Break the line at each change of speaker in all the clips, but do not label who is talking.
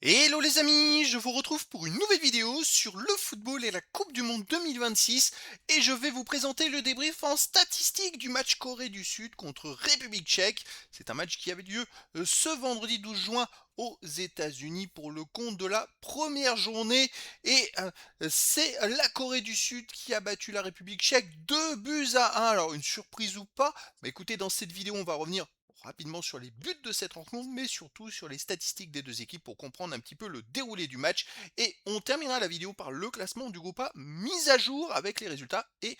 Hello les amis, je vous retrouve pour une nouvelle vidéo sur le football et la Coupe du Monde 2026 et je vais vous présenter le débrief en statistique du match Corée du Sud contre République tchèque. C'est un match qui avait lieu ce vendredi 12 juin aux États-Unis pour le compte de la première journée et c'est la Corée du Sud qui a battu la République tchèque 2 buts à 1. Alors une surprise ou pas, mais écoutez, dans cette vidéo on va revenir rapidement sur les buts de cette rencontre, mais surtout sur les statistiques des deux équipes pour comprendre un petit peu le déroulé du match. Et on terminera la vidéo par le classement du groupe A mis à jour avec les résultats et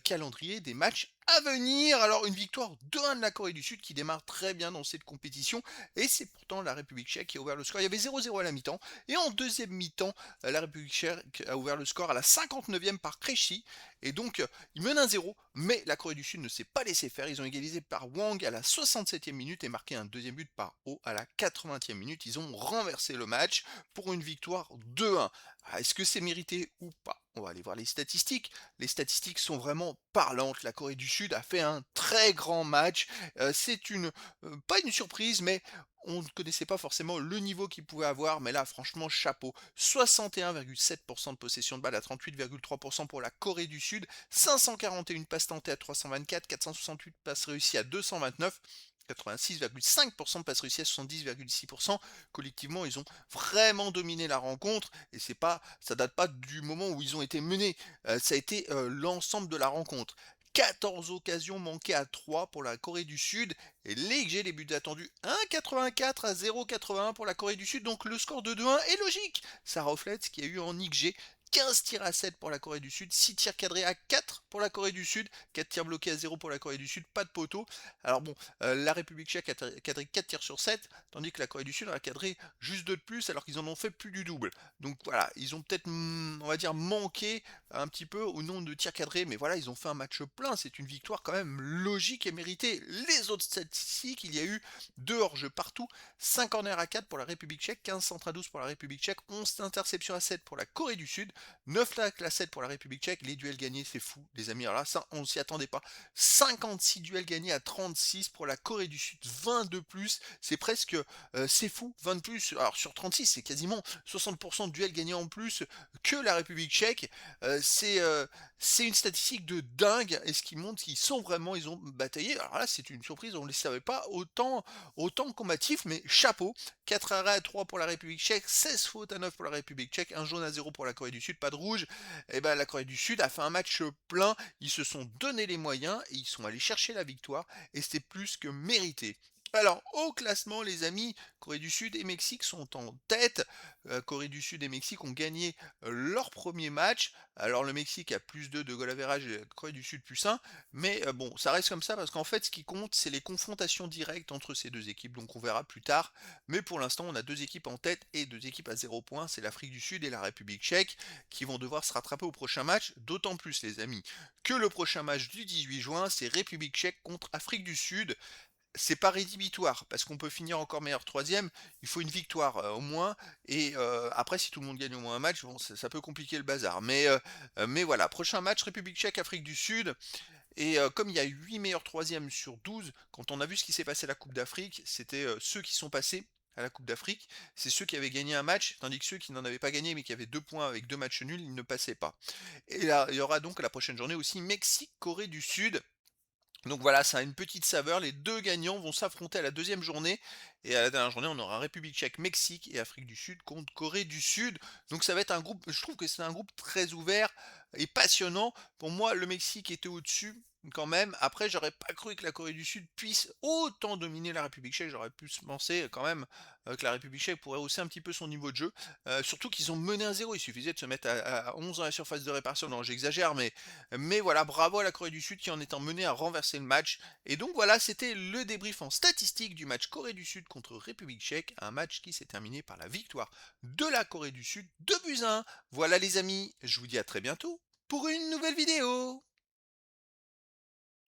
calendrier des matchs à venir. Alors une victoire 2-1 de la Corée du Sud qui démarre très bien dans cette compétition et c'est pourtant la République tchèque qui a ouvert le score. Il y avait 0-0 à la mi-temps et en deuxième mi-temps, la République tchèque a ouvert le score à la 59e par Krejci et donc ils menent 1-0, mais la Corée du Sud ne s'est pas laissé faire. Ils ont égalisé par Wang à la 67e minute et marqué un deuxième but par Oh à la 80e minute. Ils ont renversé le match pour une victoire 2-1. Est-ce que c'est mérité ou pas? On va aller voir les statistiques. Les statistiques sont vraiment parlantes. La Corée du Sud a fait un très grand match. C'est pas une surprise, mais on ne connaissait pas forcément le niveau qu'il pouvait avoir, mais là, franchement, chapeau. 61,7% de possession de balle à 38,3% pour la Corée du Sud, 541 passes tentées à 324, 468 passes réussies à 229. 86,5% de passes réussies à 70,6%. Collectivement, ils ont vraiment dominé la rencontre et ça date pas du moment où ils ont été menés. Ça a été l'ensemble de la rencontre. 14 occasions manquées à 3 pour la Corée du Sud. Et les buts attendus 1,84 à 0,81 pour la Corée du Sud. Donc le score de 2-1 est logique. Ça reflète ce qu'il y a eu en XG. 15 tirs à 7 pour la Corée du Sud, 6 tirs cadrés à 4 pour la Corée du Sud, 4 tirs bloqués à 0 pour la Corée du Sud, pas de poteau. Alors bon, la République tchèque a cadré 4 tirs sur 7, tandis que la Corée du Sud en a cadré juste 2 de plus alors qu'ils en ont fait plus du double. Donc voilà, ils ont peut-être, on va dire, manqué un petit peu au nombre de tirs cadrés, mais voilà, ils ont fait un match plein, c'est une victoire quand même logique et méritée. Les autres statistiques, il y a eu 2 hors-jeu partout, 5 corners à 4 pour la République tchèque, 15 centres à 12 pour la République tchèque, 11 interceptions à 7 pour la Corée du Sud, 9 tacles à 7 pour la République tchèque, les duels gagnés, c'est fou, les amis, alors là, ça, on ne s'y attendait pas. 56 duels gagnés à 36 pour la Corée du Sud, 20 de plus, c'est presque, c'est fou, 20 de plus, alors sur 36, c'est quasiment 60% de duels gagnés en plus que la République tchèque, c'est une statistique de dingue et ce qui montre qu'ils sont vraiment, ils ont bataillé. Alors là, c'est une surprise, on ne les savait pas autant combatifs, mais chapeau. 4 arrêts à 3 pour la République tchèque, 16 fautes à 9 pour la République tchèque, un jaune à 0 pour la Corée du Sud, pas de rouge. Et ben la Corée du Sud a fait un match plein, ils se sont donné les moyens et ils sont allés chercher la victoire et c'était plus que mérité. Alors, au classement, les amis, Corée du Sud et Mexique sont en tête. Corée du Sud et Mexique ont gagné leur premier match. Alors, le Mexique a plus 2 de goal average et la Corée du Sud plus 1. Mais bon, ça reste comme ça parce qu'en fait, ce qui compte, c'est les confrontations directes entre ces deux équipes. Donc, on verra plus tard. Mais pour l'instant, on a deux équipes en tête et deux équipes à 0 points. C'est l'Afrique du Sud et la République tchèque qui vont devoir se rattraper au prochain match. D'autant plus, les amis, que le prochain match du 18 juin, c'est République tchèque contre Afrique du Sud. C'est pas rédhibitoire parce qu'on peut finir encore meilleur troisième. Il faut une victoire au moins. Et après, si tout le monde gagne au moins un match, bon, ça peut compliquer le bazar. Mais voilà, prochain match République tchèque, Afrique du Sud. Et comme il y a 8 meilleurs troisièmes sur 12, quand on a vu ce qui s'est passé à la Coupe d'Afrique, c'était ceux qui sont passés à la Coupe d'Afrique, c'est ceux qui avaient gagné un match, tandis que ceux qui n'en avaient pas gagné mais qui avaient 2 points avec 2 matchs nuls, ils ne passaient pas. Et là, il y aura donc la prochaine journée aussi Mexique-Corée du Sud. Donc voilà, ça a une petite saveur. Les deux gagnants vont s'affronter à la deuxième journée. Et à la dernière journée, on aura République tchèque, Mexique et Afrique du Sud contre Corée du Sud. Donc ça va être un groupe, je trouve que c'est un groupe très ouvert et passionnant. Pour moi, le Mexique était au-dessus quand même. Après, j'aurais pas cru que la Corée du Sud puisse autant dominer la République tchèque. J'aurais pu penser quand même que la République tchèque pourrait hausser un petit peu son niveau de jeu. Surtout qu'ils ont mené un 0. Il suffisait de se mettre à 11 dans la surface de réparation. Non, j'exagère, mais voilà, bravo à la Corée du Sud qui en étant menée a renversé le match. Et donc voilà, c'était le débrief en statistique du match Corée du Sud contre République tchèque, un match qui s'est terminé par la victoire de la Corée du Sud 2 buts à 1. Voilà les amis, je vous dis à très bientôt pour une nouvelle vidéo.